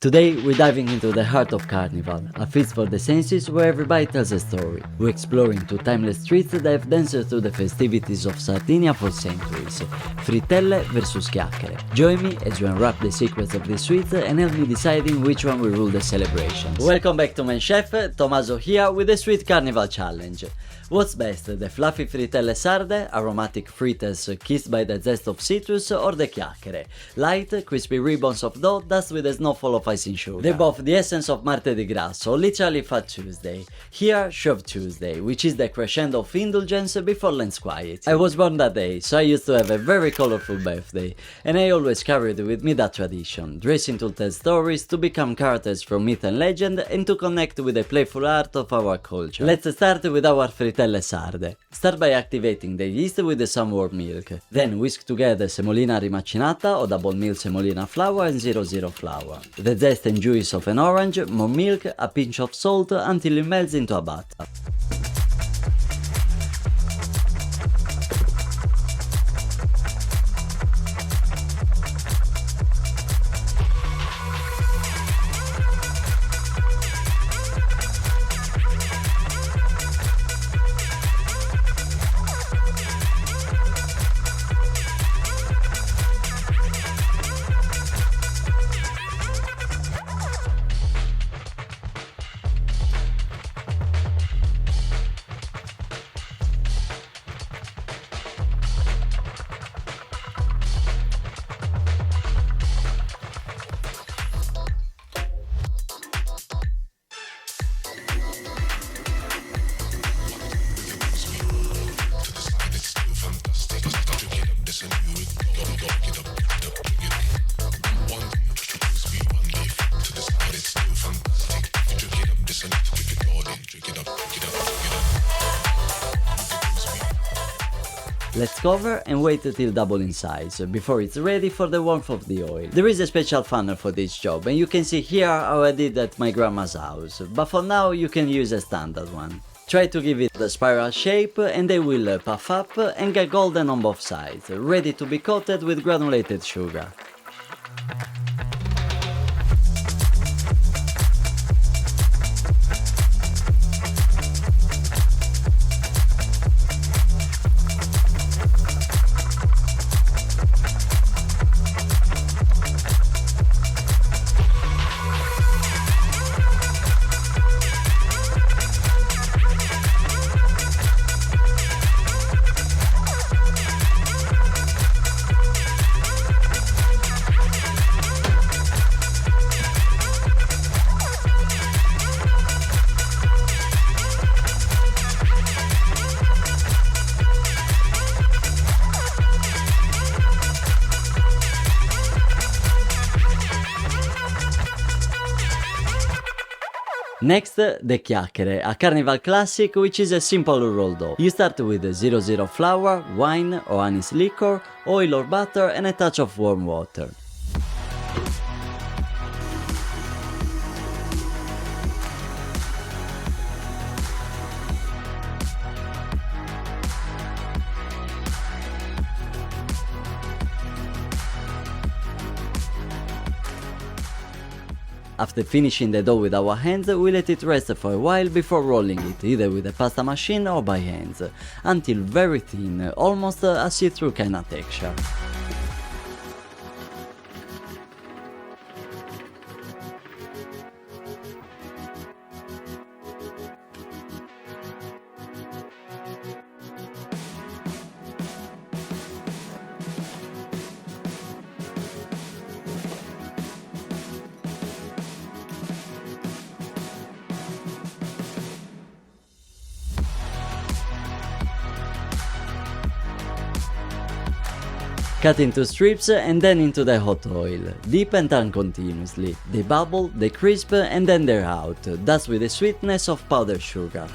Today we're diving into the heart of Carnival, a feast for the senses where every bite tells a story. We're exploring two timeless streets that have danced through the festivities of Sardinia for centuries, Frittelle versus Chiacchere. Join me as we unwrap the secrets of these sweets and help me deciding which one will rule the celebrations. Welcome back to Mensch Chef, Tommaso here with the Sweet Carnival Challenge. What's best, the fluffy frittelle sarde, aromatic fritters kissed by the zest of citrus, or the chiacchiere, light, crispy ribbons of dough dusted with a snowfall of icing sugar? They're both the essence of Martedì Grasso, literally Fat Tuesday. Here, Shove Tuesday, which is the crescendo of indulgence before Lent's quiet. I was born that day, so I used to have a very colorful birthday, and I always carried with me that tradition, dressing to tell stories, to become characters from myth and legend, and to connect with the playful art of our culture. Let's start with our frittelle sarde. Start by activating the yeast with some warm milk. Then whisk together semolina rimacinata or double milled semolina flour and 00 flour. The zest and juice of an orange, more milk, a pinch of salt until it melts into a batter. Let's cover and wait till double in size, before it's ready for the warmth of the oil. There is a special funnel for this job, and you can see here how I did at my grandma's house, but for now you can use a standard one. Try to give it the spiral shape and they will puff up and get golden on both sides, ready to be coated with granulated sugar. Next, the Chiacchere, a carnival classic which is a simple rolled dough. You start with 00 flour, wine or anise liquor, oil or butter and a touch of warm water. After finishing the dough with our hands, we let it rest for a while before rolling it, either with a pasta machine or by hands, until very thin, almost a see-through kind of texture. Cut into strips and then into the hot oil. Dip and turn continuously. They bubble, they crisp and then they're out, thus with the sweetness of powdered sugar.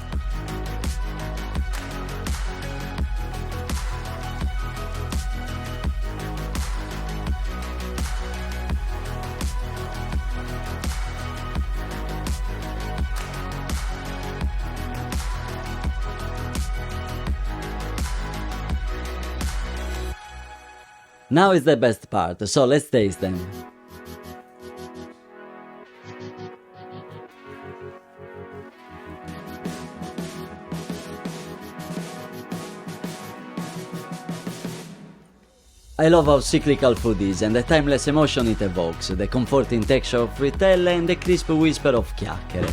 Now is the best part, so let's taste them. I love how cyclical food is and the timeless emotion it evokes, the comforting texture of Frittelle and the crisp whisper of Chiacchere.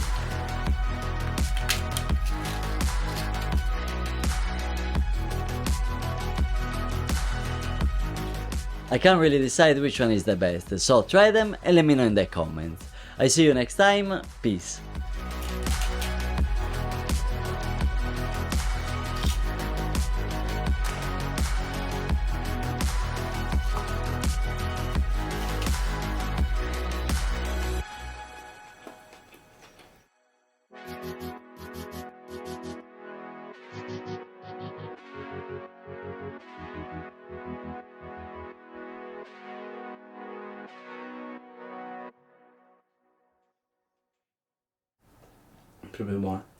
I can't really decide which one is the best, so try them and let me know in the comments. I see you next time, peace. Proprio buono.